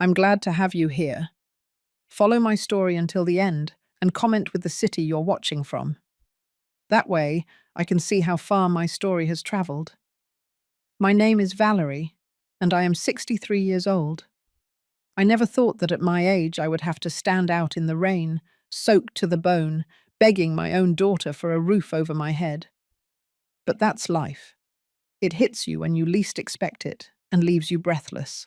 I'm glad to have you here. Follow my story until the end and comment with the city you're watching from. That way, I can see how far my story has traveled. My name is Valerie, and I am 63 years old. I never thought that at my age I would have to stand out in the rain, soaked to the bone, begging my own daughter for a roof over my head. But that's life. It hits you when you least expect it and leaves you breathless.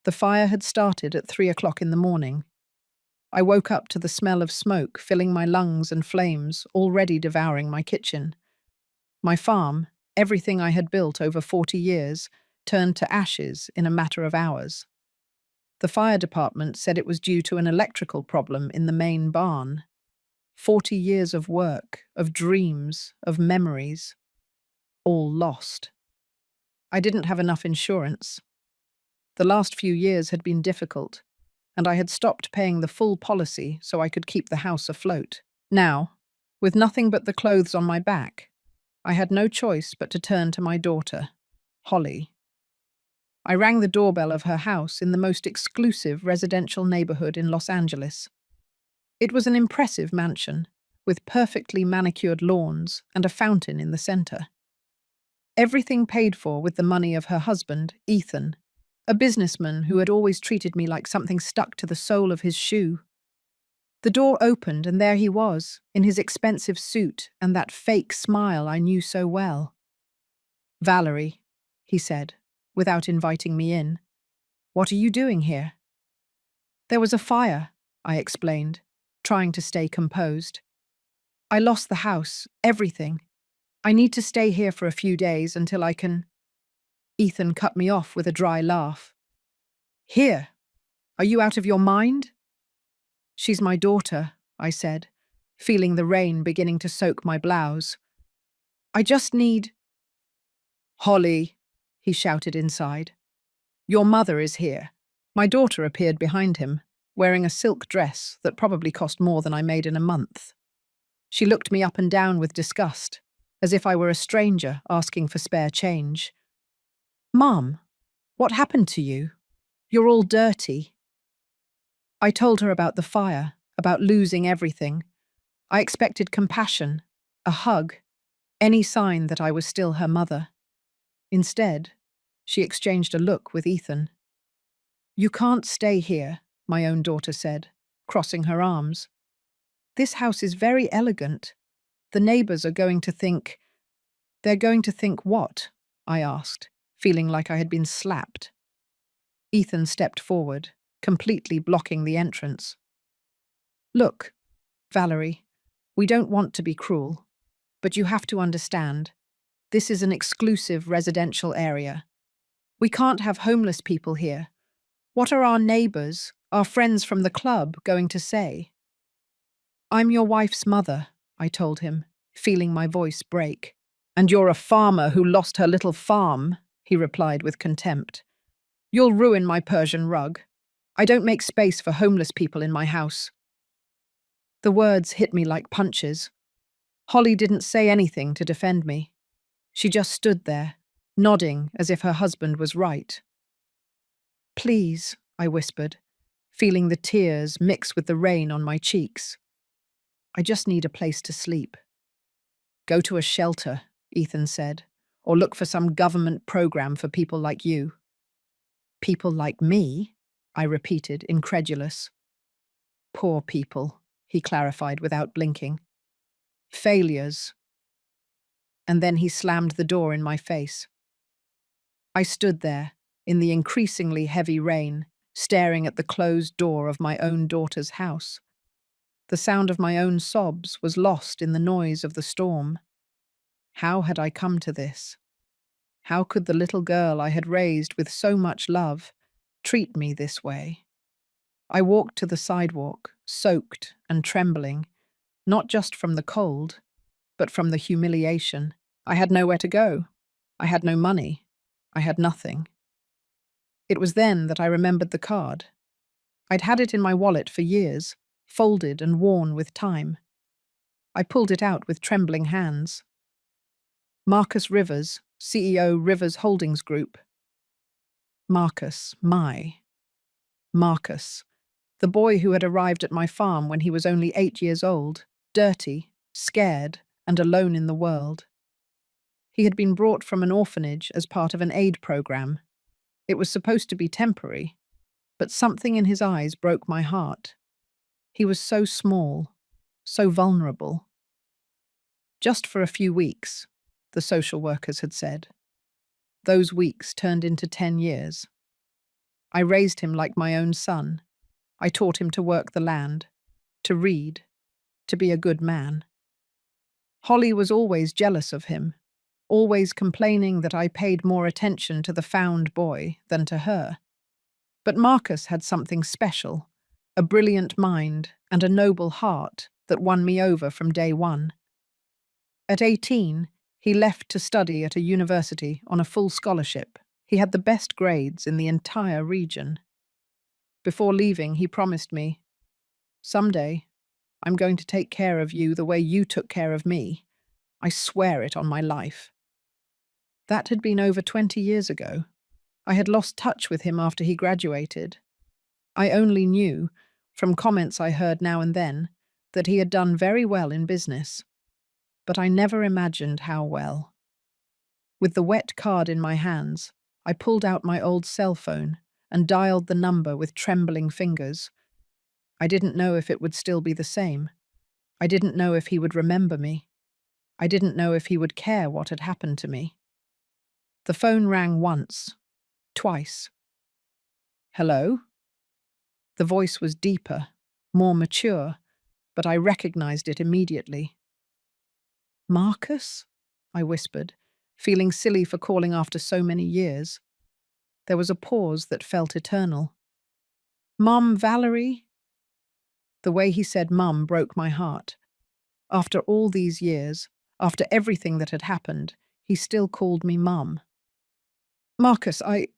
The fire had started at 3 o'clock in the morning. I woke up to the smell of smoke filling my lungs and flames already devouring my kitchen. My farm, everything I had built over 40 years, turned to ashes in a matter of hours. The fire department said it was due to an electrical problem in the main barn. 40 years of work, of dreams, of memories, all lost. I didn't have enough insurance. The last few years had been difficult, and I had stopped paying the full policy so I could keep the house afloat. Now, with nothing but the clothes on my back, I had no choice but to turn to my daughter, Holly. I rang the doorbell of her house in the most exclusive residential neighborhood in Los Angeles. It was an impressive mansion, with perfectly manicured lawns and a fountain in the center. Everything paid for with the money of her husband, Ethan, a businessman who had always treated me like something stuck to the sole of his shoe. The door opened and there he was, in his expensive suit and that fake smile I knew so well. "Valerie," he said, without inviting me in. "What are you doing here?" "There was a fire," I explained, trying to stay composed. "I lost the house, everything. I need to stay here for a few days until I can—" Ethan cut me off with a dry laugh. "Here? Are you out of your mind?" "She's my daughter," I said, feeling the rain beginning to soak my blouse. "I just need—" "Holly," he shouted inside. "Your mother is here." My daughter appeared behind him, wearing a silk dress that probably cost more than I made in a month. She looked me up and down with disgust, as if I were a stranger asking for spare change. "Mom, what happened to you? You're all dirty." I told her about the fire, about losing everything. I expected compassion, a hug, any sign that I was still her mother. Instead, she exchanged a look with Ethan. "You can't stay here," my own daughter said, crossing her arms. "This house is very elegant. The neighbors are going to think—" "They're going to think what?" I asked, feeling like I had been slapped. Ethan stepped forward, completely blocking the entrance. "Look, Valerie, we don't want to be cruel, but you have to understand, this is an exclusive residential area. We can't have homeless people here. What are our neighbors, our friends from the club, going to say?" "I'm your wife's mother," I told him, feeling my voice break. "And you're a farmer who lost her little farm," he replied with contempt. "You'll ruin my Persian rug. I don't make space for homeless people in my house." The words hit me like punches. Holly didn't say anything to defend me. She just stood there, nodding as if her husband was right. "Please," I whispered, feeling the tears mix with the rain on my cheeks. "I just need a place to sleep." "Go to a shelter," Ethan said, "or look for some government program for people like you." "People like me?" I repeated, incredulous. "Poor people," he clarified without blinking. "Failures." And then he slammed the door in my face. I stood there, in the increasingly heavy rain, staring at the closed door of my own daughter's house. The sound of my own sobs was lost in the noise of the storm. How had I come to this? How could the little girl I had raised with so much love treat me this way? I walked to the sidewalk, soaked and trembling, not just from the cold, but from the humiliation. I had nowhere to go. I had no money. I had nothing. It was then that I remembered the card. I'd had it in my wallet for years, folded and worn with time. I pulled it out with trembling hands. Marcus Rivers, CEO Rivers Holdings Group. Marcus, my. Marcus, the boy who had arrived at my farm when he was only 8 years old, dirty, scared, and alone in the world. He had been brought from an orphanage as part of an aid program. It was supposed to be temporary, but something in his eyes broke my heart. He was so small, so vulnerable. Just for a few weeks, the social workers had said. Those weeks turned into 10 years. I raised him like my own son. I taught him to work the land, to read, to be a good man. Holly was always jealous of him, always complaining that I paid more attention to the found boy than to her. But Marcus had something special, a brilliant mind and a noble heart that won me over from day one. At 18, he left to study at a university on a full scholarship. He had the best grades in the entire region. Before leaving, he promised me, "Someday, I'm going to take care of you the way you took care of me. I swear it on my life." That had been over 20 years ago. I had lost touch with him after he graduated. I only knew, from comments I heard now and then, that he had done very well in business. But I never imagined how well. With the wet card in my hands, I pulled out my old cell phone and dialed the number with trembling fingers. I didn't know if it would still be the same. I didn't know if he would remember me. I didn't know if he would care what had happened to me. The phone rang once, twice. "Hello?" The voice was deeper, more mature, but I recognized it immediately. "Marcus?" I whispered, feeling silly for calling after so many years. There was a pause that felt eternal. "Mum, Valerie?" The way he said mum broke my heart. After all these years, after everything that had happened, he still called me mum. "Marcus, I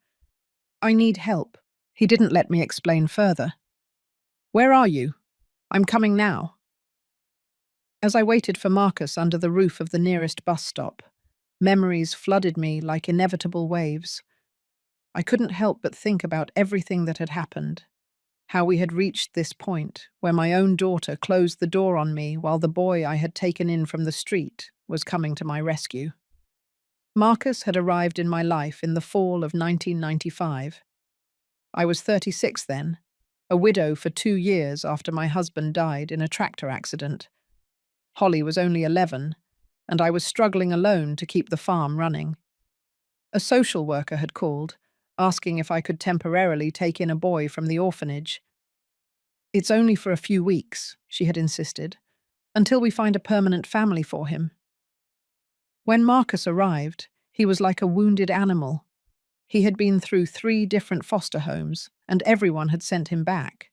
need help." He didn't let me explain further. "Where are you? I'm coming now." As I waited for Marcus under the roof of the nearest bus stop, memories flooded me like inevitable waves. I couldn't help but think about everything that had happened, how we had reached this point where my own daughter closed the door on me while the boy I had taken in from the street was coming to my rescue. Marcus had arrived in my life in the fall of 1995. I was 36 then, a widow for 2 years after my husband died in a tractor accident. Holly was only 11, and I was struggling alone to keep the farm running. A social worker had called, asking if I could temporarily take in a boy from the orphanage. "It's only for a few weeks," she had insisted, "until we find a permanent family for him." When Marcus arrived, he was like a wounded animal. He had been through 3 different foster homes, and everyone had sent him back.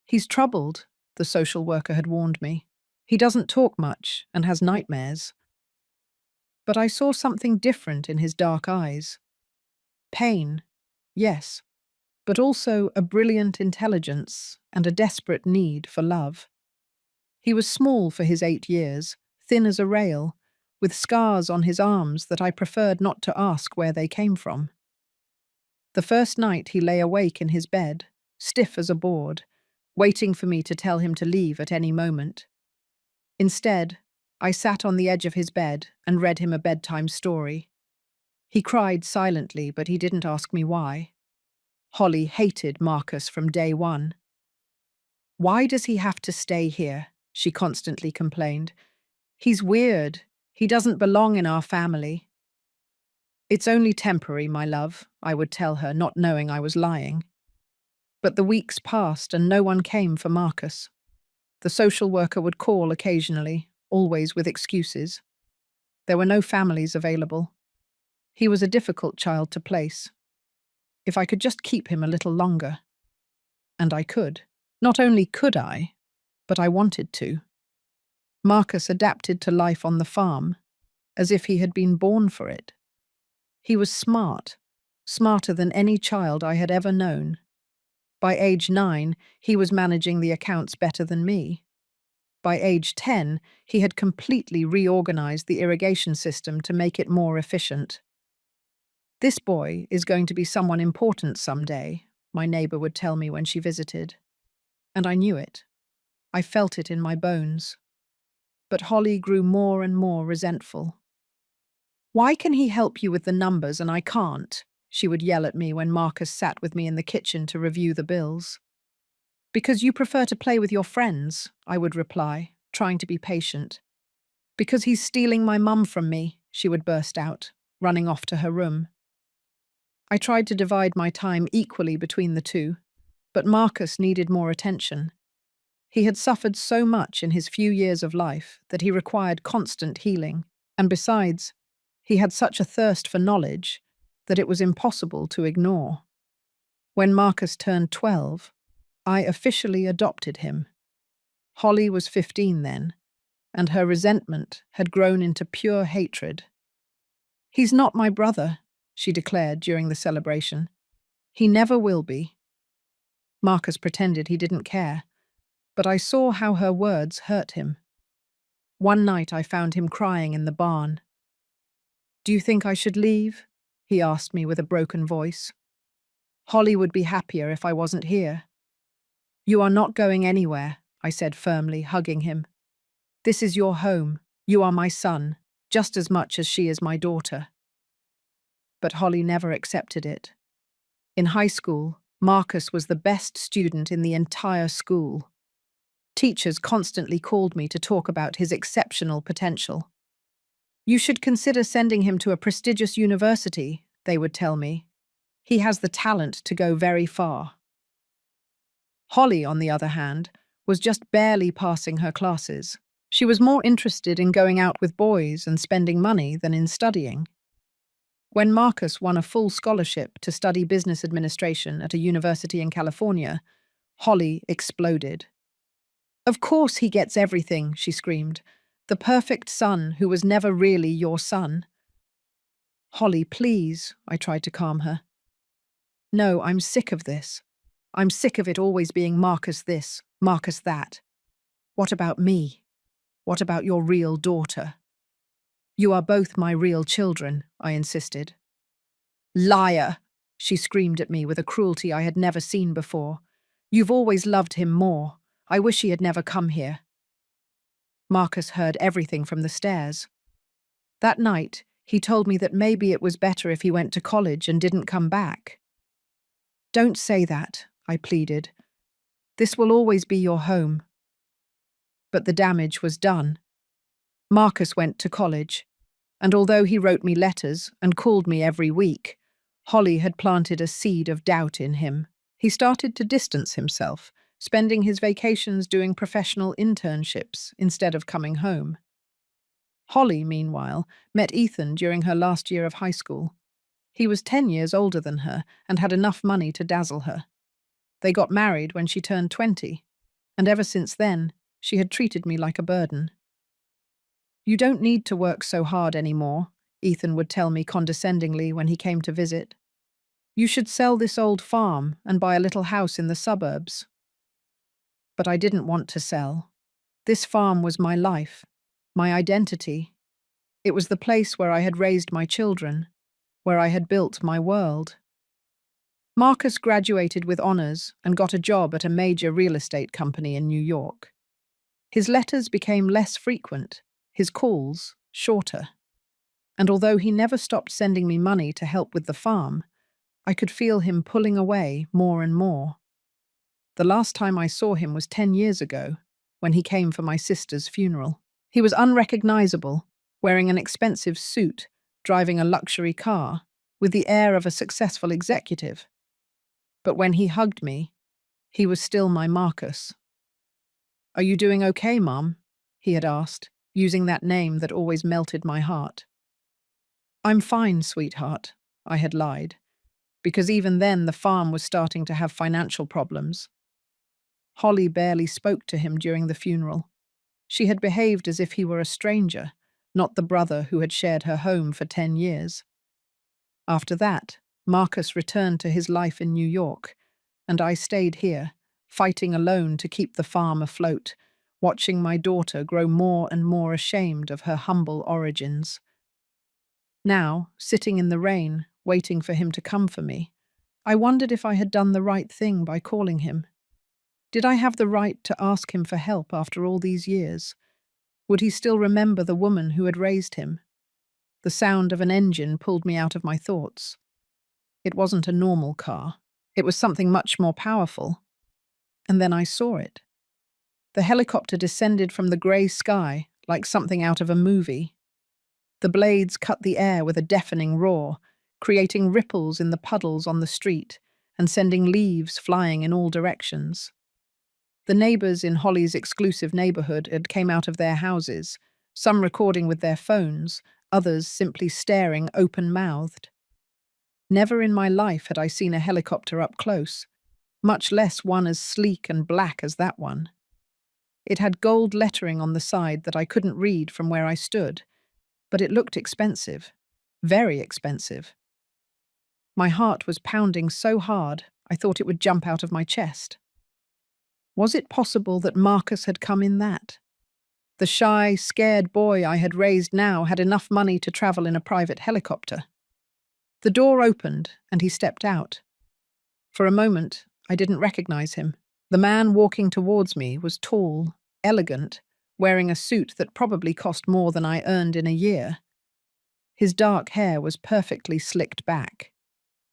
"He's troubled," the social worker had warned me. "He doesn't talk much and has nightmares." But I saw something different in his dark eyes. Pain, yes, but also a brilliant intelligence and a desperate need for love. He was small for his 8 years, thin as a rail, with scars on his arms that I preferred not to ask where they came from. The first night he lay awake in his bed, stiff as a board, waiting for me to tell him to leave at any moment. Instead, I sat on the edge of his bed and read him a bedtime story. He cried silently, but he didn't ask me why. Holly hated Marcus from day one. "Why does he have to stay here?" she constantly complained. "He's weird. He doesn't belong in our family." "It's only temporary, my love," I would tell her, not knowing I was lying. But the weeks passed and no one came for Marcus. The social worker would call occasionally, always with excuses. There were no families available. He was a difficult child to place. If I could just keep him a little longer. And I could. Not only could I, but I wanted to. Marcus adapted to life on the farm, as if he had been born for it. He was smart, smarter than any child I had ever known. By age 9, he was managing the accounts better than me. By age 10, he had completely reorganized the irrigation system to make it more efficient. "This boy is going to be someone important someday," my neighbor would tell me when she visited. And I knew it. I felt it in my bones. But Holly grew more and more resentful. "Why can he help you with the numbers and I can't?" she would yell at me when Marcus sat with me in the kitchen to review the bills. "Because you prefer to play with your friends," I would reply, trying to be patient. "Because he's stealing my mum from me," she would burst out, running off to her room. I tried to divide my time equally between the two, but Marcus needed more attention. He had suffered so much in his few years of life that he required constant healing, and besides, he had such a thirst for knowledge that it was impossible to ignore. When Marcus turned 12, I officially adopted him. Holly was 15 then, and her resentment had grown into pure hatred. "He's not my brother," she declared during the celebration. "He never will be." Marcus pretended he didn't care, but I saw how her words hurt him. One night I found him crying in the barn. "Do you think I should leave?" he asked me with a broken voice. "Holly would be happier if I wasn't here." "You are not going anywhere," I said firmly, hugging him. "This is your home. You are my son, just as much as she is my daughter." But Holly never accepted it. In high school, Marcus was the best student in the entire school. Teachers constantly called me to talk about his exceptional potential. "You should consider sending him to a prestigious university," they would tell me. "He has the talent to go very far." Holly, on the other hand, was just barely passing her classes. She was more interested in going out with boys and spending money than in studying. When Marcus won a full scholarship to study business administration at a university in California, Holly exploded. "Of course he gets everything," she screamed. "The perfect son who was never really your son." "Holly, please," I tried to calm her. "No, I'm sick of this. I'm sick of it always being Marcus this, Marcus that. What about me? What about your real daughter?" "You are both my real children," I insisted. "Liar!" she screamed at me with a cruelty I had never seen before. "You've always loved him more. I wish he had never come here." Marcus heard everything from the stairs. That night, he told me that maybe it was better if he went to college and didn't come back. "Don't say that," I pleaded. "This will always be your home." But the damage was done. Marcus went to college, and although he wrote me letters and called me every week, Holly had planted a seed of doubt in him. He started to distance himself, spending his vacations doing professional internships instead of coming home. Holly, meanwhile, met Ethan during her last year of high school. He was 10 years older than her and had enough money to dazzle her. They got married when she turned 20, and ever since then, she had treated me like a burden. "You don't need to work so hard anymore," Ethan would tell me condescendingly when he came to visit. "You should sell this old farm and buy a little house in the suburbs." But I didn't want to sell. This farm was my life, my identity. It was the place where I had raised my children, where I had built my world. Marcus graduated with honors and got a job at a major real estate company in New York. His letters became less frequent, his calls shorter. And although he never stopped sending me money to help with the farm, I could feel him pulling away more and more. The last time I saw him was 10 years ago, when he came for my sister's funeral. He was unrecognizable, wearing an expensive suit, driving a luxury car, with the air of a successful executive. But when he hugged me, he was still my Marcus. "Are you doing okay, Mom?" he had asked, using that name that always melted my heart. "I'm fine, sweetheart," I had lied, because even then the farm was starting to have financial problems. Holly barely spoke to him during the funeral. She had behaved as if he were a stranger, not the brother who had shared her home for 10 years. After that, Marcus returned to his life in New York, and I stayed here, fighting alone to keep the farm afloat, watching my daughter grow more and more ashamed of her humble origins. Now, sitting in the rain, waiting for him to come for me, I wondered if I had done the right thing by calling him. Did I have the right to ask him for help after all these years? Would he still remember the woman who had raised him? The sound of an engine pulled me out of my thoughts. It wasn't a normal car. It was something much more powerful. And then I saw it. The helicopter descended from the grey sky like something out of a movie. The blades cut the air with a deafening roar, creating ripples in the puddles on the street and sending leaves flying in all directions. The neighbours in Holly's exclusive neighbourhood had came out of their houses, some recording with their phones, others simply staring open-mouthed. Never in my life had I seen a helicopter up close, much less one as sleek and black as that one. It had gold lettering on the side that I couldn't read from where I stood, but it looked expensive, very expensive. My heart was pounding so hard I thought it would jump out of my chest. Was it possible that Marcus had come in that? The shy, scared boy I had raised now had enough money to travel in a private helicopter. The door opened and he stepped out. For a moment, I didn't recognize him. The man walking towards me was tall, elegant, wearing a suit that probably cost more than I earned in a year. His dark hair was perfectly slicked back.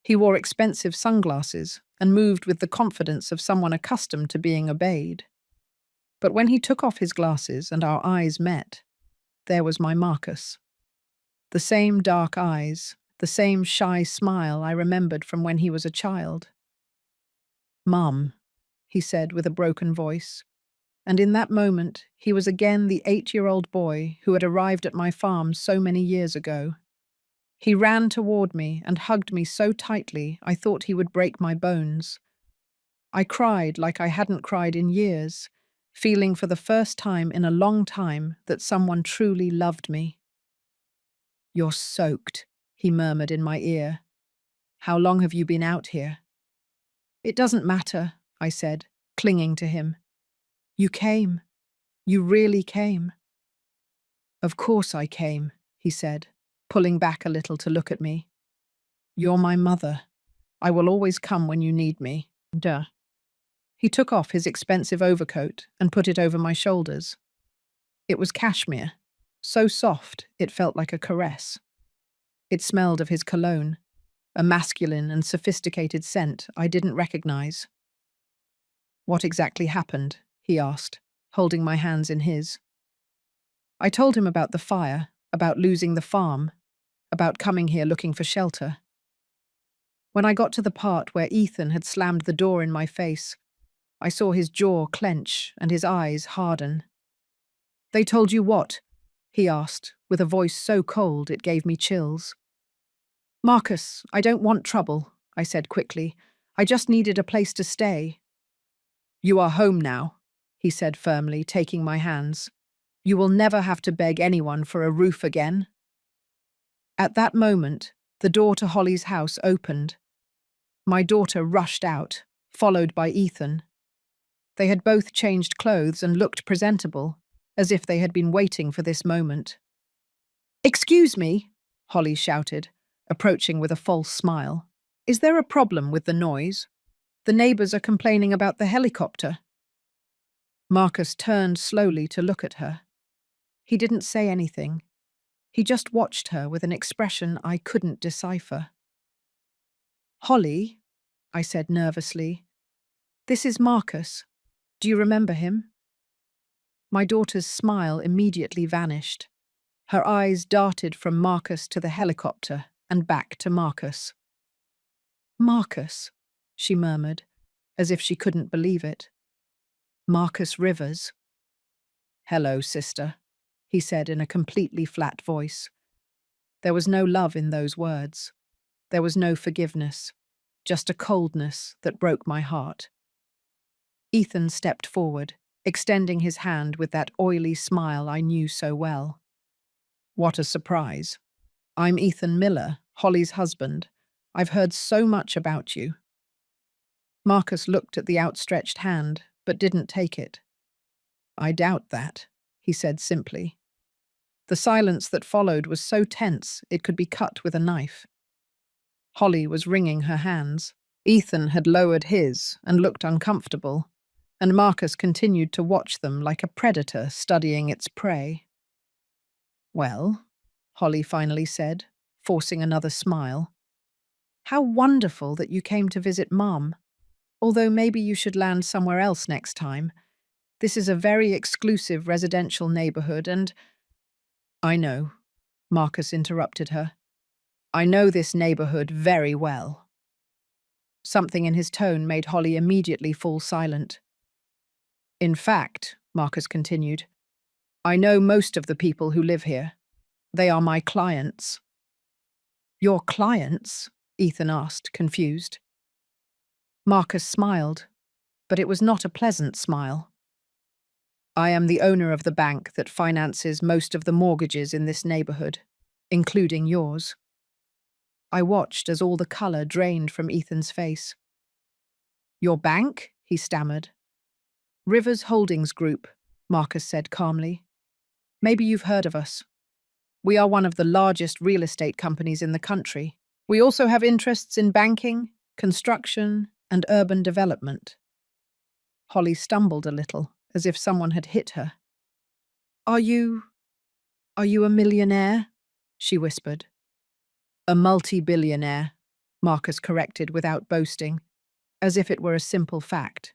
He wore expensive sunglasses and moved with the confidence of someone accustomed to being obeyed. But when he took off his glasses and our eyes met, there was my Marcus. The same dark eyes, the same shy smile I remembered from when he was a child. "Mum," he said with a broken voice. And in that moment, he was again the 8-year-old boy who had arrived at my farm so many years ago. He ran toward me and hugged me so tightly I thought he would break my bones. I cried like I hadn't cried in years, feeling for the first time in a long time that someone truly loved me. "You're soaked," he murmured in my ear. "How long have you been out here?" "It doesn't matter," I said, clinging to him. "You came. You really came." "Of course I came," he said, pulling back a little to look at me. "You're my mother. I will always come when you need me. Duh." He took off his expensive overcoat and put it over my shoulders. It was cashmere, so soft it felt like a caress. It smelled of his cologne, a masculine and sophisticated scent I didn't recognize. "What exactly happened?" he asked, holding my hands in his. I told him about the fire, about losing the farm, about coming here looking for shelter. When I got to the part where Ethan had slammed the door in my face, I saw his jaw clench and his eyes harden. "They told you what?" he asked, with a voice so cold it gave me chills. "Marcus, I don't want trouble," I said quickly. "I just needed a place to stay." "You are home now," he said firmly, taking my hands. "You will never have to beg anyone for a roof again." At that moment, the door to Holly's house opened. My daughter rushed out, followed by Ethan. They had both changed clothes and looked presentable, as if they had been waiting for this moment. "Excuse me," Holly shouted, approaching with a false smile. "Is there a problem with the noise? The neighbours are complaining about the helicopter." Marcus turned slowly to look at her. He didn't say anything. He just watched her with an expression I couldn't decipher. "Holly," I said nervously, "this is Marcus. Do you remember him?" My daughter's smile immediately vanished. Her eyes darted from Marcus to the helicopter and back to Marcus. "Marcus," she murmured, as if she couldn't believe it. "Marcus Rivers." "Hello, sister," he said in a completely flat voice. There was no love in those words. There was no forgiveness, just a coldness that broke my heart. Ethan stepped forward, extending his hand with that oily smile I knew so well. "What a surprise. I'm Ethan Miller, Holly's husband. I've heard so much about you." Marcus looked at the outstretched hand, but didn't take it. "I doubt that," he said simply. The silence that followed was so tense it could be cut with a knife. Holly was wringing her hands. Ethan had lowered his and looked uncomfortable, and Marcus continued to watch them like a predator studying its prey. "Well," Holly finally said, forcing another smile, "how wonderful that you came to visit Mum. Although maybe you should land somewhere else next time. This is a very exclusive residential neighborhood and—" "I know," Marcus interrupted her. "I know this neighborhood very well." Something in his tone made Holly immediately fall silent. "In fact," Marcus continued, "I know most of the people who live here. They are my clients." "Your clients?" Ethan asked, confused. Marcus smiled, but it was not a pleasant smile. "I am the owner of the bank that finances most of the mortgages in this neighborhood, including yours." I watched as all the color drained from Ethan's face. "Your bank?" he stammered. "Rivers Holdings Group," Marcus said calmly. "Maybe you've heard of us. We are one of the largest real estate companies in the country. We also have interests in banking, construction, and urban development." Holly stumbled a little, as if someone had hit her. Are you a millionaire?" she whispered. "A multi-billionaire," Marcus corrected without boasting, as if it were a simple fact.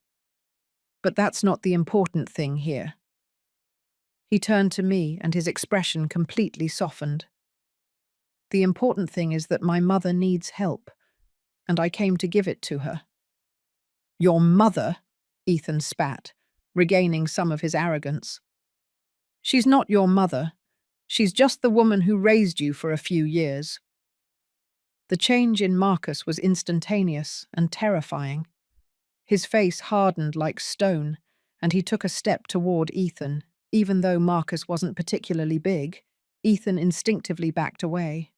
"But that's not the important thing here." He turned to me, and his expression completely softened. "The important thing is that my mother needs help, and I came to give it to her." "Your mother?" Ethan spat, regaining some of his arrogance. "She's not your mother. She's just the woman who raised you for a few years." The change in Marcus was instantaneous and terrifying. His face hardened like stone, and he took a step toward Ethan. Even though Marcus wasn't particularly big, Ethan instinctively backed away.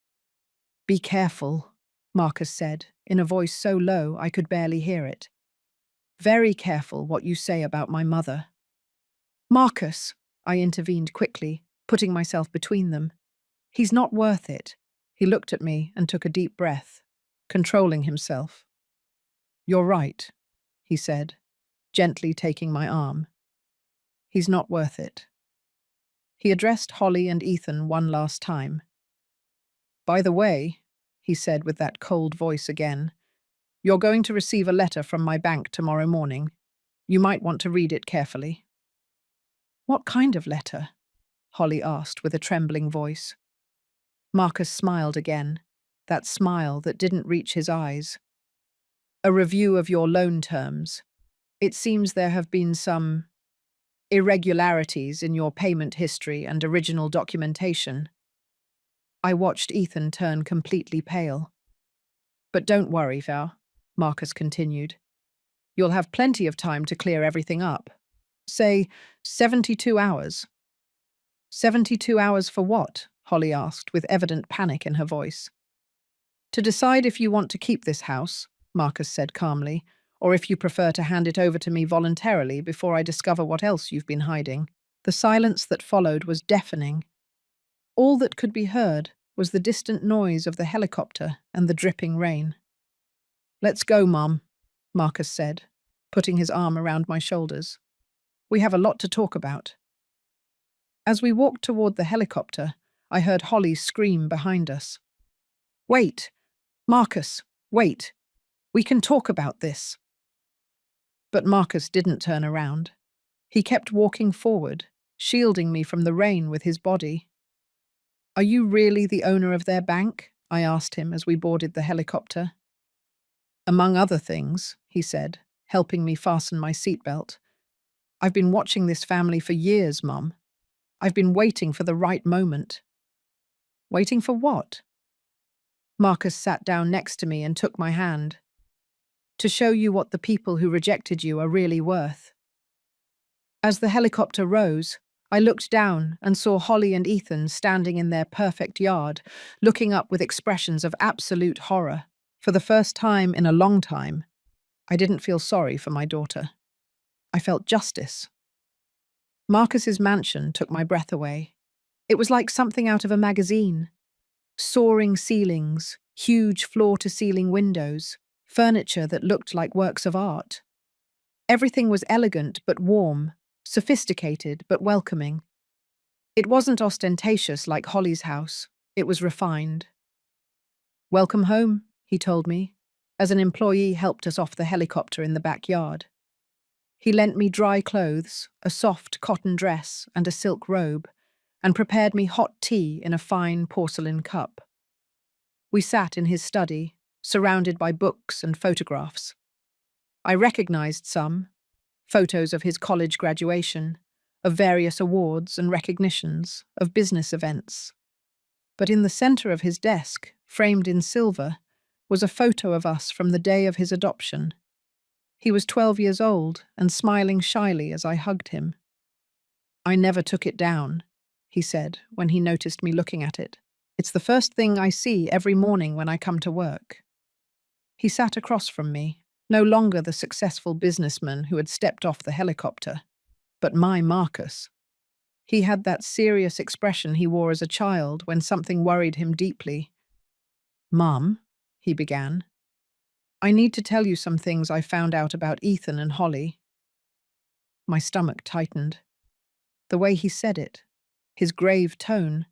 "Be careful," Marcus said, in a voice so low I could barely hear it. "Very careful what you say about my mother." "Marcus," I intervened quickly, putting myself between them. "He's not worth it." He looked at me and took a deep breath, controlling himself. "You're right," he said, gently taking my arm. "He's not worth it." He addressed Holly and Ethan one last time. "By the way," he said with that cold voice again, "you're going to receive a letter from my bank tomorrow morning. You might want to read it carefully." "What kind of letter?" Holly asked with a trembling voice. Marcus smiled again, that smile that didn't reach his eyes. "A review of your loan terms. It seems there have been some irregularities in your payment history and original documentation." I watched Ethan turn completely pale. "But don't worry, Val," Marcus continued. "You'll have plenty of time to clear everything up. Say, 72 hours. 72 hours for what?" Holly asked, with evident panic in her voice. "To decide if you want to keep this house," Marcus said calmly, "or if you prefer to hand it over to me voluntarily before I discover what else you've been hiding." The silence that followed was deafening. All that could be heard was the distant noise of the helicopter and the dripping rain. "Let's go, Mum," Marcus said, putting his arm around my shoulders. "We have a lot to talk about." As we walked toward the helicopter, I heard Holly scream behind us. "Wait! Marcus, wait! We can talk about this." But Marcus didn't turn around. He kept walking forward, shielding me from the rain with his body. "Are you really the owner of their bank?" I asked him as we boarded the helicopter. "Among other things," he said, helping me fasten my seatbelt. "I've been watching this family for years, Mum. I've been waiting for the right moment." "Waiting for what?" Marcus sat down next to me and took my hand. "To show you what the people who rejected you are really worth." As the helicopter rose, I looked down and saw Holly and Ethan standing in their perfect yard, looking up with expressions of absolute horror. For the first time in a long time, I didn't feel sorry for my daughter. I felt justice. Marcus's mansion took my breath away. It was like something out of a magazine. Soaring ceilings, huge floor-to-ceiling windows, furniture that looked like works of art. Everything was elegant but warm, sophisticated but welcoming. It wasn't ostentatious like Holly's house, it was refined. "Welcome home," he told me, as an employee helped us off the helicopter in the backyard. He lent me dry clothes, a soft cotton dress and a silk robe, and prepared me hot tea in a fine porcelain cup. We sat in his study, surrounded by books and photographs. I recognized some, photos of his college graduation, of various awards and recognitions, of business events. But in the center of his desk, framed in silver, was a photo of us from the day of his adoption. He was 12 years old and smiling shyly as I hugged him. "I never took it down," he said when he noticed me looking at it. "It's the first thing I see every morning when I come to work." He sat across from me, no longer the successful businessman who had stepped off the helicopter, but my Marcus. He had that serious expression he wore as a child when something worried him deeply. "Mom," he began, "I need to tell you some things I found out about Ethan and Holly." My stomach tightened. The way he said it, his grave tone,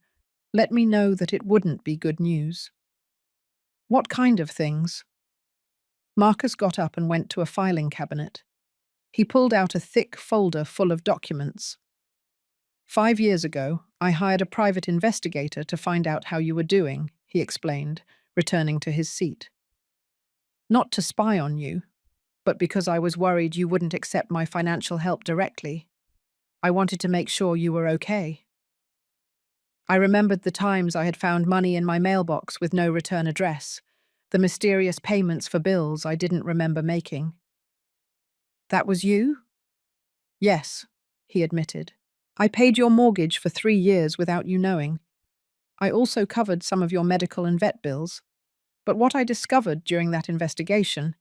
let me know that it wouldn't be good news. "What kind of things?" Marcus got up and went to a filing cabinet. He pulled out a thick folder full of documents. "5 years ago, I hired a private investigator to find out how you were doing," he explained, returning to his seat. "Not to spy on you, but because I was worried you wouldn't accept my financial help directly. I wanted to make sure you were okay." I remembered the times I had found money in my mailbox with no return address, the mysterious payments for bills I didn't remember making. "That was you?" "Yes," he admitted. "I paid your mortgage for 3 years without you knowing. I also covered some of your medical and vet bills. But what I discovered during that investigation..."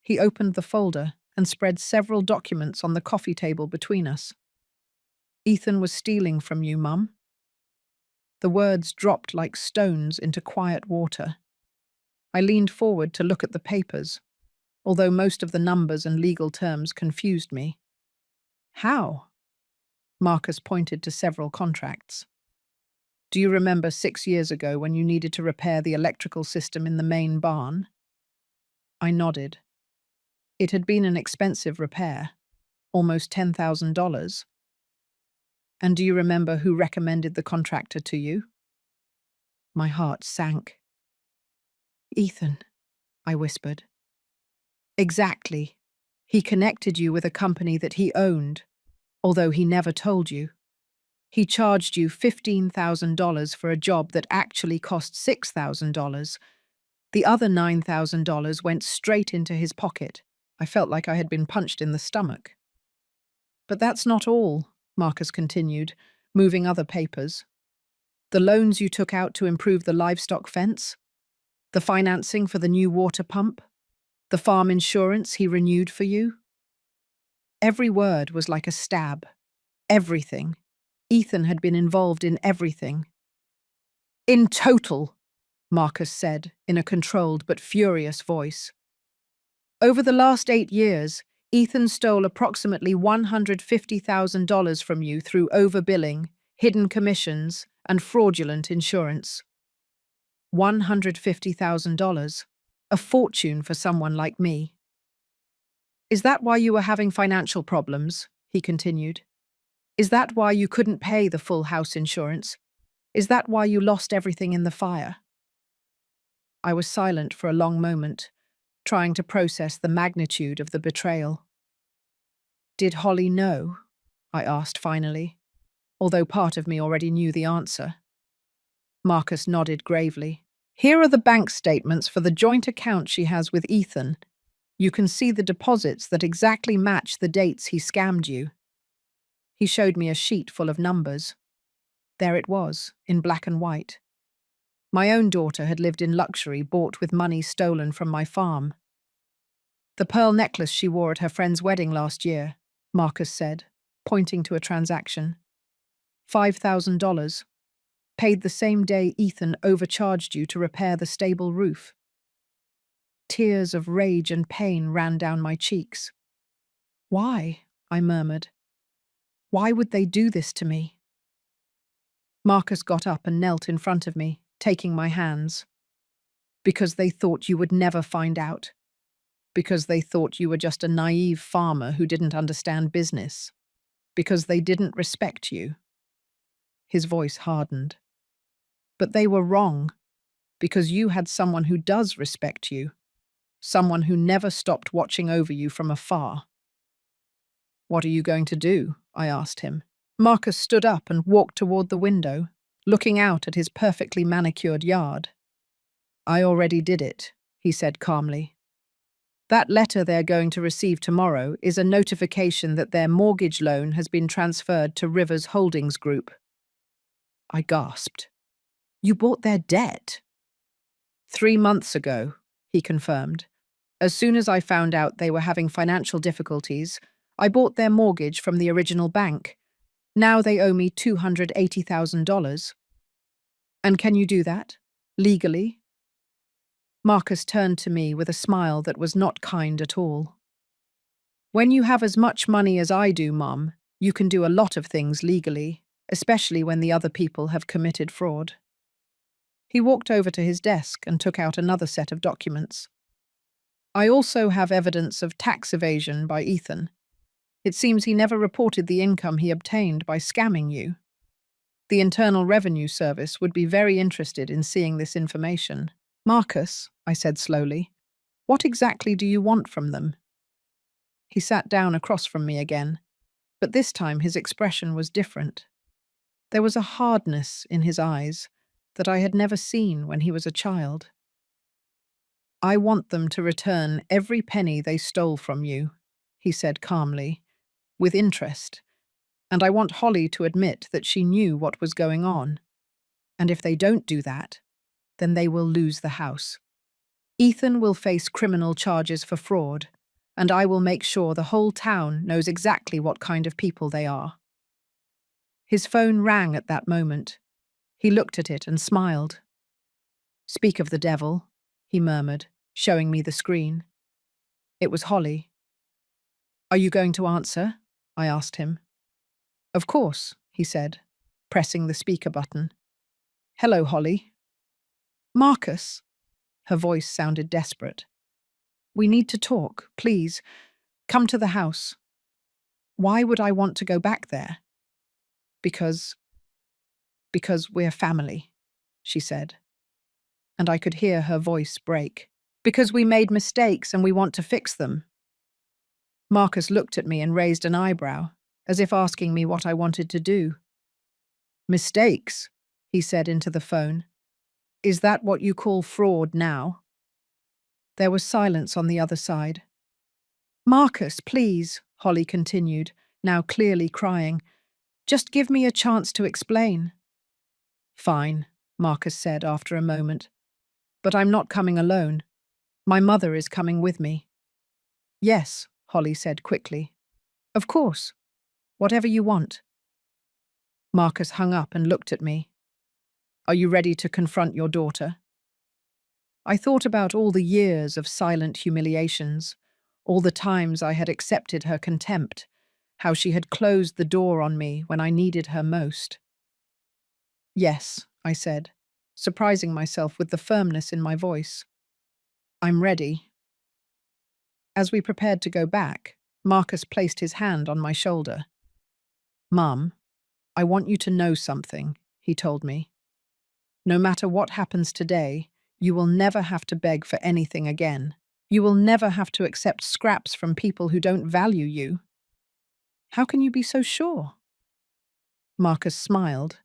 He opened the folder and spread several documents on the coffee table between us. "Ethan was stealing from you, Mum." The words dropped like stones into quiet water. I leaned forward to look at the papers, although most of the numbers and legal terms confused me. "How?" Marcus pointed to several contracts. "Do you remember 6 years ago when you needed to repair the electrical system in the main barn?" I nodded. It had been an expensive repair, almost $10,000. "And do you remember who recommended the contractor to you?" My heart sank. "Ethan," I whispered. "Exactly. He connected you with a company that he owned, although he never told you. He charged you $15,000 for a job that actually cost $6,000. The other $9,000 went straight into his pocket. I felt like I had been punched in the stomach." "But that's not all," Marcus continued, moving other papers. "The loans you took out to improve the livestock fence, the financing for the new water pump, the farm insurance he renewed for you." Every word was like a stab. Everything. Ethan had been involved in everything. "In total," Marcus said in a controlled but furious voice, "over the last 8 years, Ethan stole approximately $150,000 from you through overbilling, hidden commissions, and fraudulent insurance." $150,000. A fortune for someone like me. "Is that why you were having financial problems?" he continued. "Is that why you couldn't pay the full house insurance? Is that why you lost everything in the fire?" I was silent for a long moment, trying to process the magnitude of the betrayal. "Did Holly know?" I asked finally, although part of me already knew the answer. Marcus nodded gravely. "Here are the bank statements for the joint account she has with Ethan. You can see the deposits that exactly match the dates he scammed you." He showed me a sheet full of numbers. There it was, in black and white. My own daughter had lived in luxury bought with money stolen from my farm. "The pearl necklace she wore at her friend's wedding last year," Marcus said, pointing to a transaction. $5,000. Paid the same day Ethan overcharged you to repair the stable roof. tears of rage and pain ran down my cheeks. Why? I murmured. Why would they do this to me? Marcus got up and knelt in front of me, taking my hands. Because they thought you would never find out. Because they thought you were just a naive farmer who didn't understand business. Because they didn't respect you. His voice hardened. But they were wrong, because you had someone who does respect you. Someone who never stopped watching over you from afar. What are you going to do? I asked him. Marcus stood up and walked toward the window, looking out at his perfectly manicured yard. I already did it, he said calmly. That letter they're going to receive tomorrow is a notification that their mortgage loan has been transferred to Rivers Holdings Group. I gasped. You bought their debt? 3 months ago, he confirmed. As soon as I found out they were having financial difficulties, I bought their mortgage from the original bank. Now they owe me $280,000. And can you do that? Legally? Marcus turned to me with a smile that was not kind at all. When you have as much money as I do, Mum, you can do a lot of things legally, especially when the other people have committed fraud. He walked over to his desk and took out another set of documents. I also have evidence of tax evasion by Ethan. It seems he never reported the income he obtained by scamming you. The Internal Revenue Service would be very interested in seeing this information. Marcus, I said slowly, what exactly do you want from them? He sat down across from me again, but this time his expression was different. There was a hardness in his eyes that I had never seen when he was a child. I want them to return every penny they stole from you, he said calmly, with interest, and I want Holly to admit that she knew what was going on. And if they don't do that, then they will lose the house. Ethan will face criminal charges for fraud, and I will make sure the whole town knows exactly what kind of people they are. His phone rang at that moment. He looked at it and smiled. Speak of the devil, he murmured, showing me the screen. It was Holly. Are you going to answer? I asked him. Of course, he said, pressing the speaker button. Hello, Holly. Marcus. Her voice sounded desperate. We need to talk, please. Come to the house. Why would I want to go back there? Because we're family, she said. And I could hear her voice break. Because we made mistakes and we want to fix them. Marcus looked at me and raised an eyebrow, as if asking me what I wanted to do. Mistakes, he said into the phone. Is that what you call fraud now? There was silence on the other side. Marcus, please, Holly continued, now clearly crying. Just give me a chance to explain. Fine, Marcus said after a moment. But I'm not coming alone. My mother is coming with me. Yes, Holly said quickly. Of course. Whatever you want. Marcus hung up and looked at me. Are you ready to confront your daughter? I thought about all the years of silent humiliations, all the times I had accepted her contempt, how she had closed the door on me when I needed her most. Yes, I said, surprising myself with the firmness in my voice. I'm ready. As we prepared to go back, Marcus placed his hand on my shoulder. Mum, I want you to know something, he told me. No matter what happens today, you will never have to beg for anything again. You will never have to accept scraps from people who don't value you. How can you be so sure? Marcus smiled,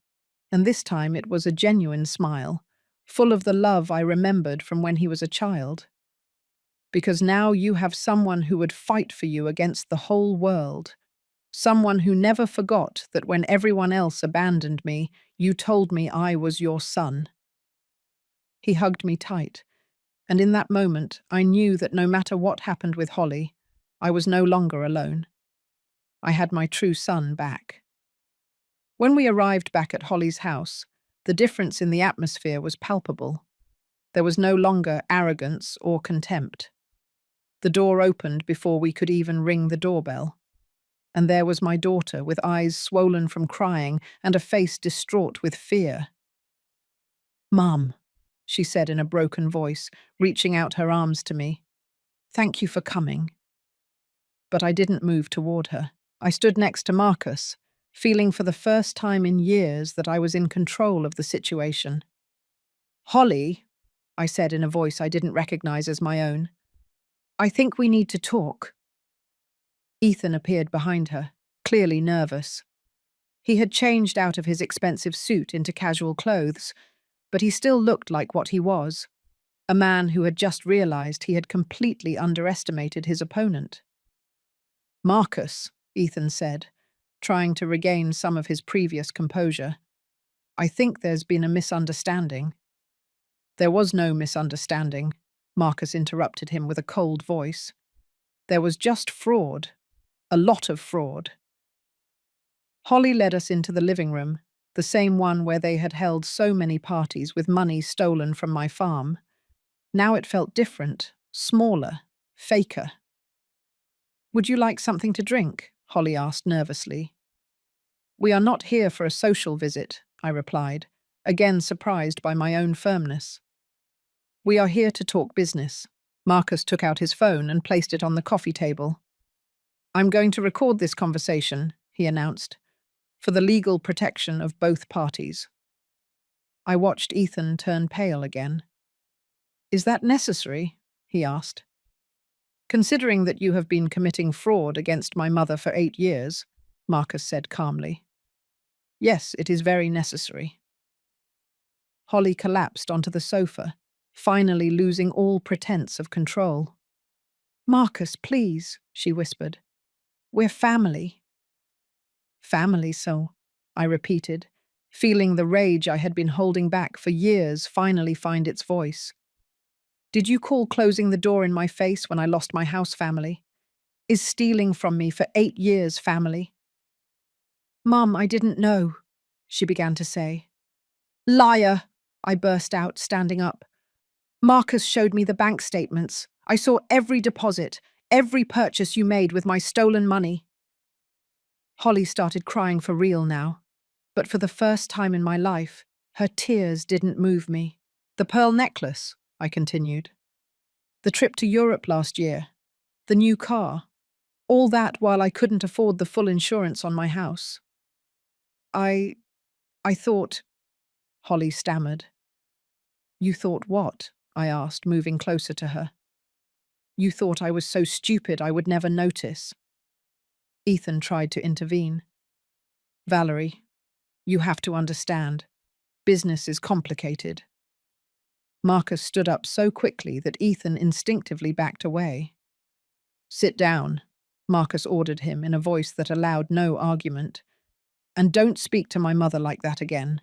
and this time it was a genuine smile, full of the love I remembered from when he was a child. Because now you have someone who would fight for you against the whole world. Someone who never forgot that when everyone else abandoned me, you told me I was your son. He hugged me tight, and in that moment I knew that no matter what happened with Holly, I was no longer alone. I had my true son back. When we arrived back at Holly's house, the difference in the atmosphere was palpable. There was no longer arrogance or contempt. The door opened before we could even ring the doorbell. And there was my daughter, with eyes swollen from crying and a face distraught with fear. "Mum," she said in a broken voice, reaching out her arms to me. "Thank you for coming." But I didn't move toward her. I stood next to Marcus, feeling for the first time in years that I was in control of the situation. "Holly," I said in a voice I didn't recognize as my own, "I think we need to talk." Ethan appeared behind her, clearly nervous. He had changed out of his expensive suit into casual clothes, but he still looked like what he was, a man who had just realized he had completely underestimated his opponent. "Marcus," Ethan said, trying to regain some of his previous composure, "I think there's been a misunderstanding." "There was no misunderstanding," Marcus interrupted him with a cold voice. "There was just fraud. A lot of fraud." Holly led us into the living room, the same one where they had held so many parties with money stolen from my farm. Now it felt different, smaller, faker. "Would you like something to drink?" Holly asked nervously. "We are not here for a social visit," I replied, again surprised by my own firmness. "We are here to talk business." Marcus took out his phone and placed it on the coffee table. "I'm going to record this conversation," he announced, "for the legal protection of both parties." I watched Ethan turn pale again. "Is that necessary?" he asked. "Considering that you have been committing fraud against my mother for 8 years," Marcus said calmly. "Yes, it is very necessary." Holly collapsed onto the sofa, finally losing all pretense of control. "Marcus, please," she whispered. "We're family." "Family, so," I repeated, feeling the rage I had been holding back for years finally find its voice. "Did you call closing the door in my face when I lost my house family? Is stealing from me for 8 years family?" "Mum, I didn't know," she began to say. "Liar!" I burst out, standing up. "Marcus showed me the bank statements. I saw every deposit, every purchase you made with my stolen money." Holly started crying for real now, but for the first time in my life, her tears didn't move me. "The pearl necklace," I continued. "The trip to Europe last year. The new car. All that while I couldn't afford the full insurance on my house." I thought," Holly stammered. "You thought what?" I asked, moving closer to her. "You thought I was so stupid I would never notice." Ethan tried to intervene. "Valerie, you have to understand. Business is complicated." Marcus stood up so quickly that Ethan instinctively backed away. "Sit down," Marcus ordered him in a voice that allowed no argument. "And don't speak to my mother like that again."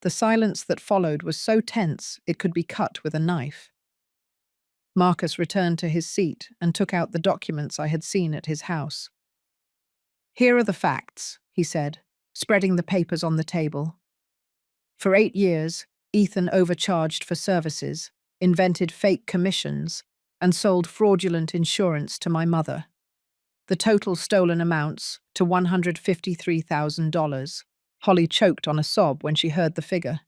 The silence that followed was so tense it could be cut with a knife. Marcus returned to his seat and took out the documents I had seen at his house. "Here are the facts," he said, spreading the papers on the table. "For 8 years, Ethan overcharged for services, invented fake commissions, and sold fraudulent insurance to my mother. The total stolen amounts to $153,000. Holly choked on a sob when she heard the figure.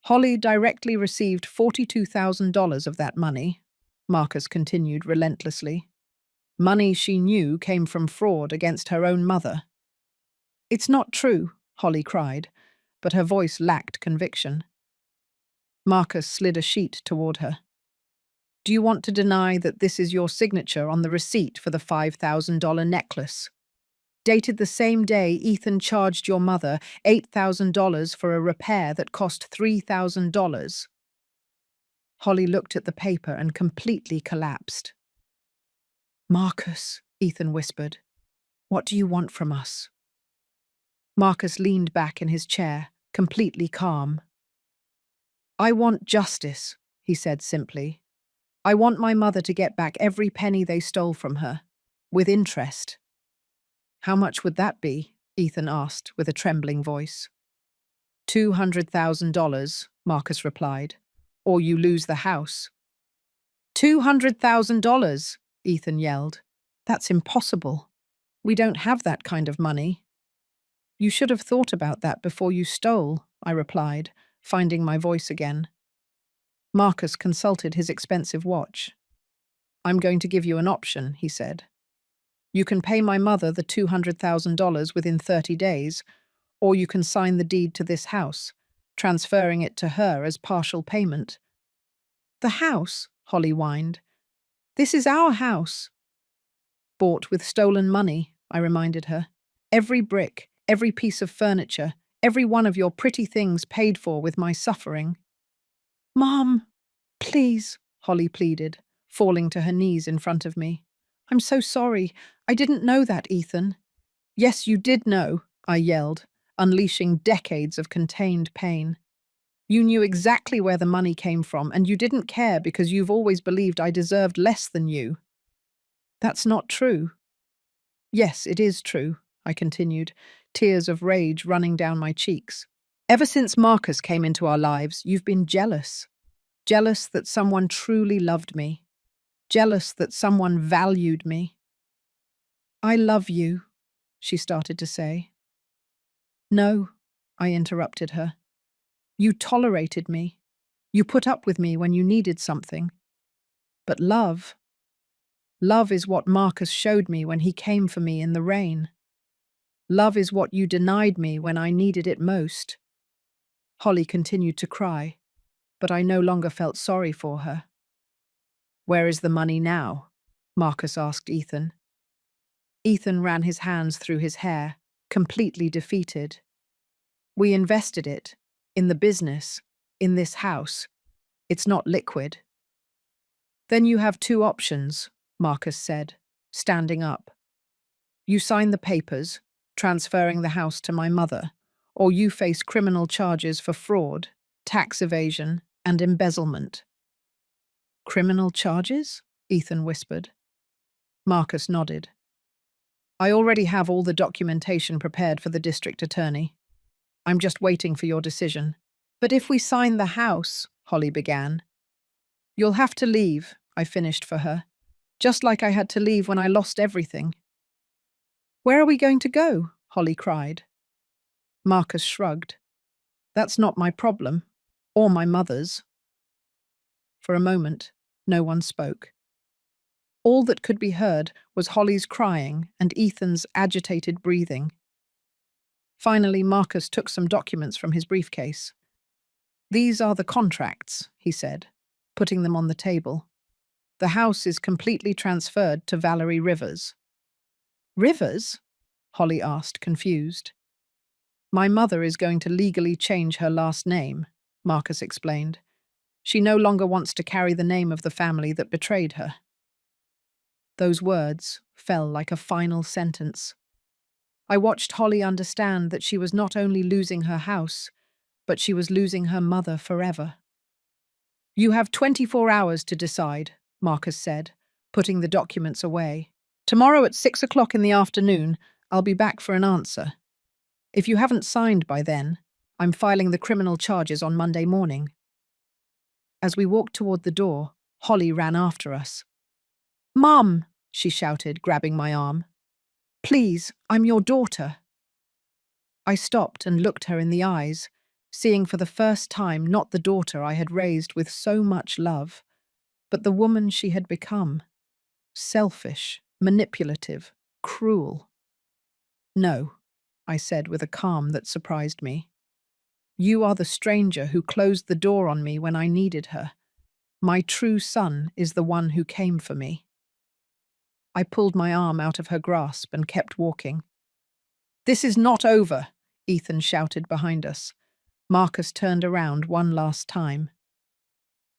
"Holly directly received $42,000 of that money," Marcus continued relentlessly. "Money she knew came from fraud against her own mother." "It's not true," Holly cried, but her voice lacked conviction. Marcus slid a sheet toward her. "Do you want to deny that this is your signature on the receipt for the $5,000 necklace? Dated the same day Ethan charged your mother $8,000 for a repair that cost $3,000. Holly looked at the paper and completely collapsed. "Marcus," Ethan whispered, "what do you want from us?" Marcus leaned back in his chair, completely calm. "I want justice," he said simply. "I want my mother to get back every penny they stole from her, with interest." "How much would that be?" Ethan asked with a trembling voice. $200,000, Marcus replied, or you lose the house. $200,000, Ethan yelled. That's impossible. We don't have that kind of money. You should have thought about that before you stole, I replied, finding my voice again. Marcus consulted his expensive watch. I'm going to give you an option, he said. You can pay my mother the $200,000 within 30 days, or you can sign the deed to this house, transferring it to her as partial payment. The house, Holly whined. This is our house. Bought with stolen money, I reminded her. Every brick, every piece of furniture, every one of your pretty things paid for with my suffering. Mom, please, Holly pleaded, falling to her knees in front of me. I'm so sorry. I didn't know that, Ethan. Yes, you did know, I yelled, unleashing decades of contained pain. You knew exactly where the money came from, and you didn't care because you've always believed I deserved less than you. That's not true. Yes, it is true, I continued, tears of rage running down my cheeks. Ever since Marcus came into our lives, you've been jealous. Jealous that someone truly loved me. Jealous that someone valued me. I love you, she started to say. No, I interrupted her. You tolerated me. You put up with me when you needed something. But love is what Marcus showed me when he came for me in the rain. Love is what you denied me when I needed it most. Holly continued to cry, but I no longer felt sorry for her. Where is the money now? Marcus asked Ethan. Ethan ran his hands through his hair, completely defeated. We invested it, in the business, in this house. It's not liquid. Then you have two options, Marcus said, standing up. You sign the papers, transferring the house to my mother, or you face criminal charges for fraud, tax evasion, and embezzlement. Criminal charges? Ethan whispered. Marcus nodded. I already have all the documentation prepared for the district attorney. I'm just waiting for your decision. But if we sign the house, Holly began. You'll have to leave, I finished for her, just like I had to leave when I lost everything. Where are we going to go? Holly cried. Marcus shrugged. That's not my problem, or my mother's. For a moment, no one spoke. All that could be heard was Holly's crying and Ethan's agitated breathing. Finally, Marcus took some documents from his briefcase. These are the contracts, he said, putting them on the table. The house is completely transferred to Valerie Rivers. Rivers? Holly asked, confused. My mother is going to legally change her last name, Marcus explained. She no longer wants to carry the name of the family that betrayed her. Those words fell like a final sentence. I watched Holly understand that she was not only losing her house, but she was losing her mother forever. You have 24 hours to decide, Marcus said, putting the documents away. Tomorrow at 6 o'clock in the afternoon, I'll be back for an answer. If you haven't signed by then, I'm filing the criminal charges on Monday morning. As we walked toward the door, Holly ran after us. Mum, she shouted, grabbing my arm. Please, I'm your daughter. I stopped and looked her in the eyes, seeing for the first time not the daughter I had raised with so much love, but the woman she had become. Selfish, manipulative, cruel. No, I said with a calm that surprised me. You are the stranger who closed the door on me when I needed her. My true son is the one who came for me. I pulled my arm out of her grasp and kept walking. This is not over, Ethan shouted behind us. Marcus turned around one last time.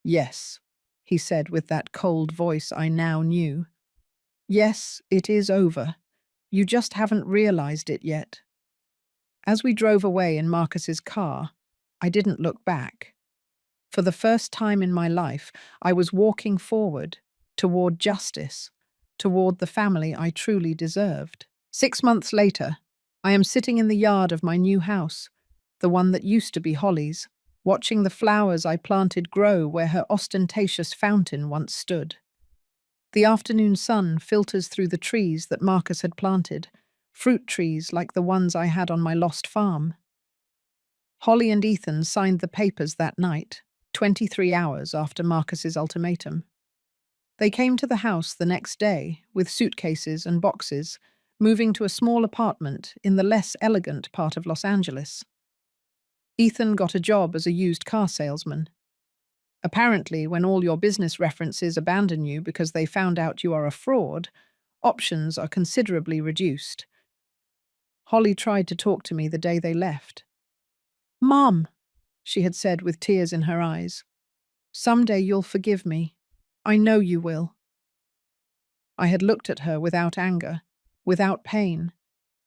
Yes, he said with that cold voice I now knew. Yes, it is over. You just haven't realized it yet. As we drove away in Marcus's car, I didn't look back. For the first time in my life, I was walking forward, toward justice, toward the family I truly deserved. 6 months later, I am sitting in the yard of my new house, the one that used to be Holly's, watching the flowers I planted grow where her ostentatious fountain once stood. The afternoon sun filters through the trees that Marcus had planted, fruit trees like the ones I had on my lost farm. Holly and Ethan signed the papers that night, 23 hours after Marcus's ultimatum. They came to the house the next day with suitcases and boxes, moving to a small apartment in the less elegant part of Los Angeles. Ethan got a job as a used car salesman. Apparently, when all your business references abandon you because they found out you are a fraud, options are considerably reduced. Holly tried to talk to me the day they left. "Mom," she had said with tears in her eyes, "someday you'll forgive me. I know you will." I had looked at her without anger, without pain,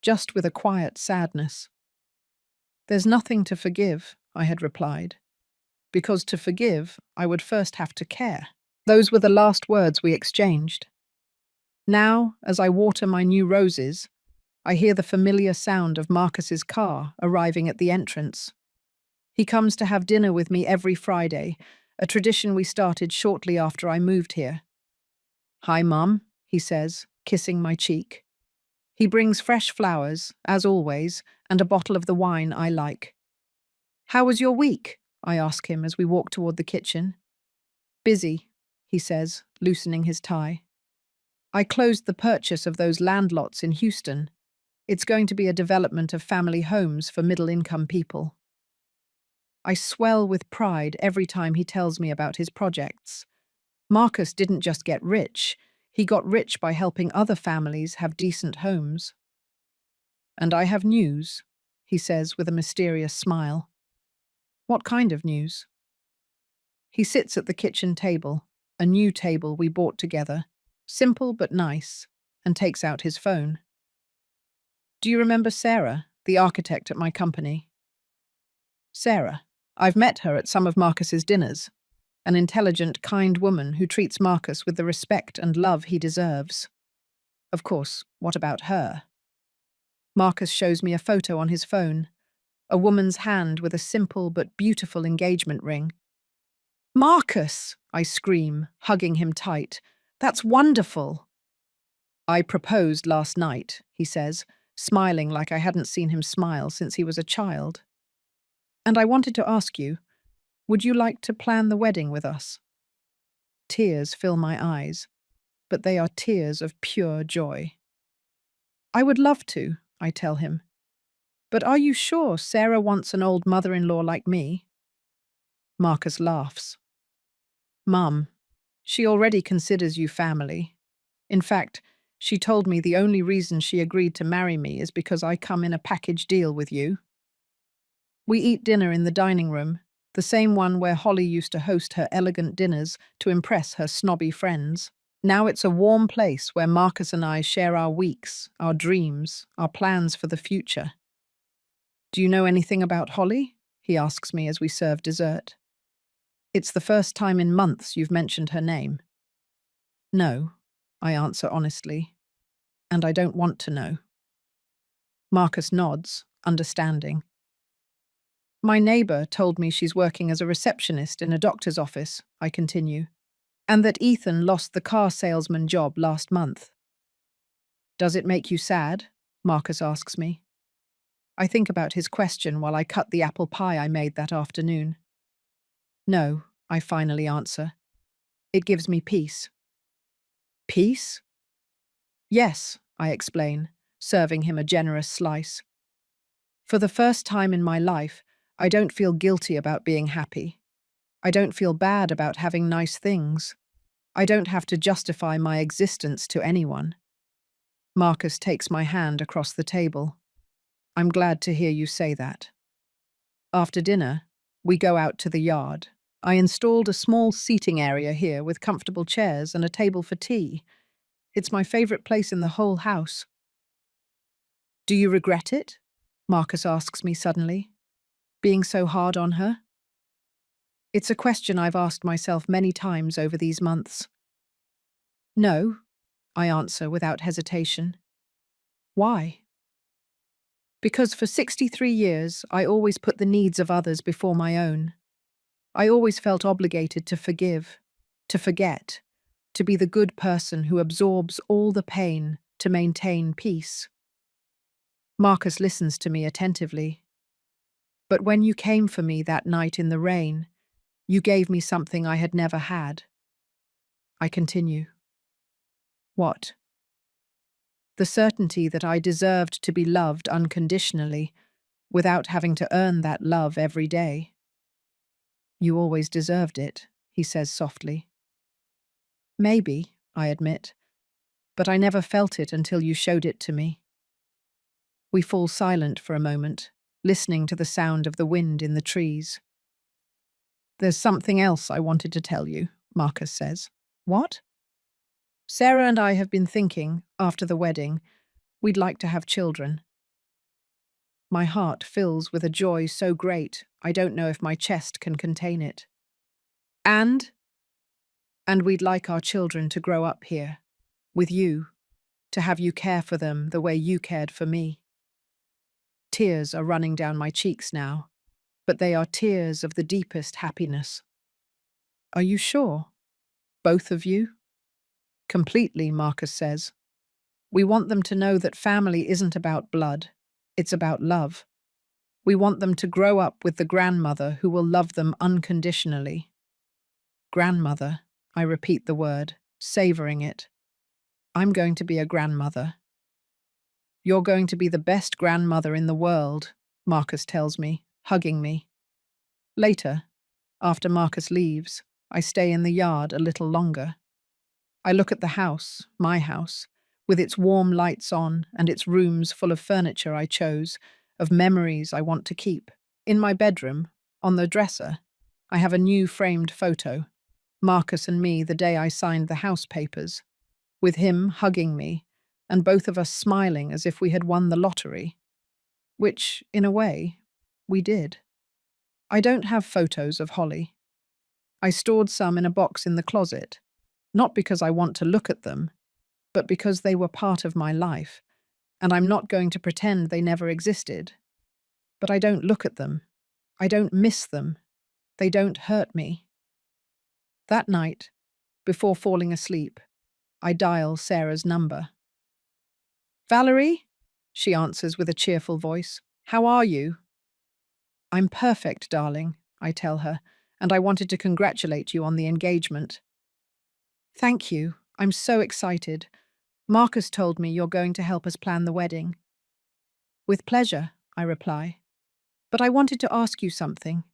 just with a quiet sadness. "There's nothing to forgive," I had replied, "because to forgive, I would first have to care." Those were the last words we exchanged. Now, as I water my new roses, I hear the familiar sound of Marcus's car arriving at the entrance. He comes to have dinner with me every Friday, a tradition we started shortly after I moved here. "Hi, Mum," he says, kissing my cheek. He brings fresh flowers, as always, and a bottle of the wine I like. "How was your week?" I ask him as we walk toward the kitchen. "Busy," he says, loosening his tie. "I closed the purchase of those land lots in Houston. It's going to be a development of family homes for middle-income people." I swell with pride every time he tells me about his projects. Marcus didn't just get rich, he got rich by helping other families have decent homes. "And I have news," he says with a mysterious smile. "What kind of news?" He sits at the kitchen table, a new table we bought together, simple but nice, and takes out his phone. "Do you remember Sarah, the architect at my company?" "Sarah. I've met her at some of Marcus's dinners. An intelligent, kind woman who treats Marcus with the respect and love he deserves." "Of course, what about her?" Marcus shows me a photo on his phone, a woman's hand with a simple but beautiful engagement ring. "Marcus!" I scream, hugging him tight. "That's wonderful!" "I proposed last night," he says, smiling like I hadn't seen him smile since he was a child. "And I wanted to ask you, would you like to plan the wedding with us?" Tears fill my eyes, but they are tears of pure joy. "I would love to," I tell him. "But are you sure Sarah wants an old mother-in-law like me?" Marcus laughs. "Mum, she already considers you family. In fact, she told me the only reason she agreed to marry me is because I come in a package deal with you." We eat dinner in the dining room, the same one where Holly used to host her elegant dinners to impress her snobby friends. Now it's a warm place where Marcus and I share our weeks, our dreams, our plans for the future. "Do you know anything about Holly?" he asks me as we serve dessert. "It's the first time in months you've mentioned her name." "No," I answer honestly, "and I don't want to know." Marcus nods, understanding. "My neighbor told me she's working as a receptionist in a doctor's office," I continue, "and that Ethan lost the car salesman job last month." "Does it make you sad?" Marcus asks me. I think about his question while I cut the apple pie I made that afternoon. "No," I finally answer. "It gives me peace." "Peace?" "Yes," I explain, serving him a generous slice. "For the first time in my life, I don't feel guilty about being happy. I don't feel bad about having nice things. I don't have to justify my existence to anyone." Marcus takes my hand across the table. "I'm glad to hear you say that." After dinner, we go out to the yard. I installed a small seating area here with comfortable chairs and a table for tea. It's my favorite place in the whole house. "Do you regret it?" Marcus asks me suddenly. "Being so hard on her?" It's a question I've asked myself many times over these months. "No," I answer without hesitation. "Why?" "Because for 63 years, I always put the needs of others before my own. I always felt obligated to forgive, to forget, to be the good person who absorbs all the pain to maintain peace. Marcus listens to me attentively. But when you came for me that night in the rain, you gave me something I had never had. I continue. What? The certainty that I deserved to be loved unconditionally, without having to earn that love every day. You always deserved it, he says softly. Maybe, I admit, but I never felt it until you showed it to me. We fall silent for a moment, listening to the sound of the wind in the trees. There's something else I wanted to tell you, Marcus says. What? Sarah and I have been thinking, after the wedding, we'd like to have children. My heart fills with a joy so great, I don't know if my chest can contain it. And we'd like our children to grow up here, with you, to have you care for them the way you cared for me. Tears are running down my cheeks now, but they are tears of the deepest happiness. Are you sure? Both of you? Completely, Marcus says. We want them to know that family isn't about blood, it's about love. We want them to grow up with the grandmother who will love them unconditionally. Grandmother, I repeat the word, savoring it. I'm going to be a grandmother. You're going to be the best grandmother in the world, Marcus tells me, hugging me. Later, after Marcus leaves, I stay in the yard a little longer. I look at the house, my house, with its warm lights on and its rooms full of furniture I chose, of memories I want to keep. In my bedroom, on the dresser, I have a new framed photo, Marcus and me the day I signed the house papers, with him hugging me, and both of us smiling as if we had won the lottery. Which, in a way, we did. I don't have photos of Holly. I stored some in a box in the closet, not because I want to look at them, but because they were part of my life, and I'm not going to pretend they never existed. But I don't look at them. I don't miss them. They don't hurt me. That night, before falling asleep, I dial Sarah's number. Valerie? She answers with a cheerful voice. How are you? I'm perfect, darling, I tell her, and I wanted to congratulate you on the engagement. Thank you. I'm so excited. Marcus told me you're going to help us plan the wedding. With pleasure, I reply. But I wanted to ask you something.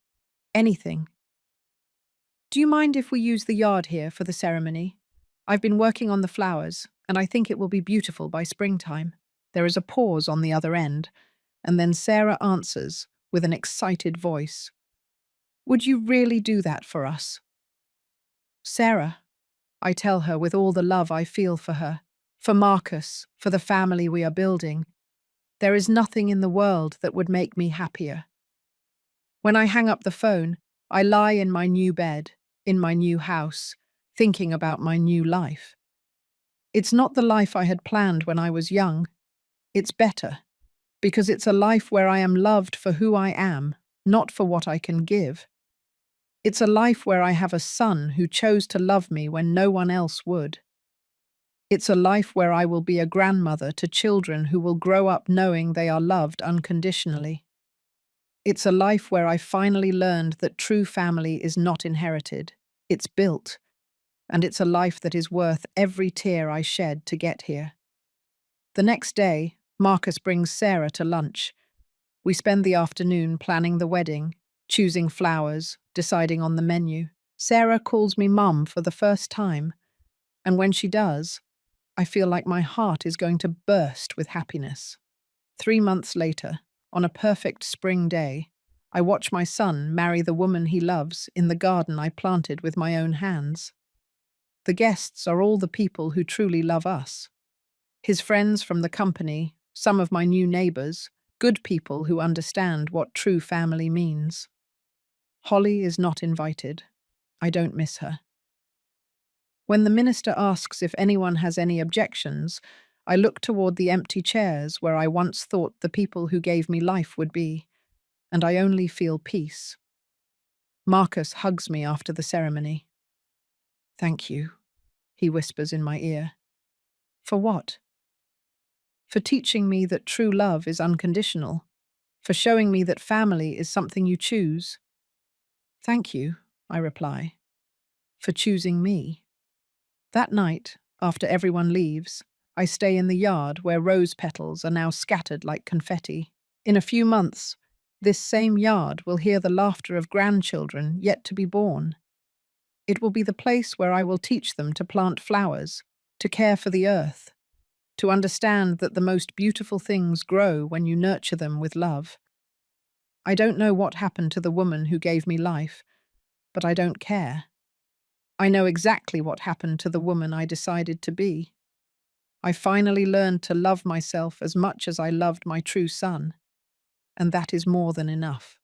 Anything. Do you mind if we use the yard here for the ceremony? I've been working on the flowers, and I think it will be beautiful by springtime. There is a pause on the other end, and then Sarah answers with an excited voice. Would you really do that for us? Sarah, I tell her with all the love I feel for her, for Marcus, for the family we are building. There is nothing in the world that would make me happier. When I hang up the phone, I lie in my new bed, in my new house, thinking about my new life. It's not the life I had planned when I was young. It's better, because it's a life where I am loved for who I am, not for what I can give. It's a life where I have a son who chose to love me when no one else would. It's a life where I will be a grandmother to children who will grow up knowing they are loved unconditionally. It's a life where I finally learned that true family is not inherited, it's built, and it's a life that is worth every tear I shed to get here. The next day, Marcus brings Sarah to lunch. We spend the afternoon planning the wedding, choosing flowers, deciding on the menu. Sarah calls me Mum for the first time, and when she does, I feel like my heart is going to burst with happiness. 3 months later, on a perfect spring day, I watch my son marry the woman he loves in the garden I planted with my own hands. The guests are all the people who truly love us. His friends from the company, some of my new neighbours, good people who understand what true family means. Holly is not invited. I don't miss her. When the minister asks if anyone has any objections, I look toward the empty chairs where I once thought the people who gave me life would be, and I only feel peace. Marcus hugs me after the ceremony. Thank you, he whispers in my ear. For what? For teaching me that true love is unconditional, for showing me that family is something you choose. Thank you, I reply, for choosing me. That night, after everyone leaves, I stay in the yard where rose petals are now scattered like confetti. In a few months, this same yard will hear the laughter of grandchildren yet to be born. It will be the place where I will teach them to plant flowers, to care for the earth, to understand that the most beautiful things grow when you nurture them with love. I don't know what happened to the woman who gave me life, but I don't care. I know exactly what happened to the woman I decided to be. I finally learned to love myself as much as I loved my true son, and that is more than enough.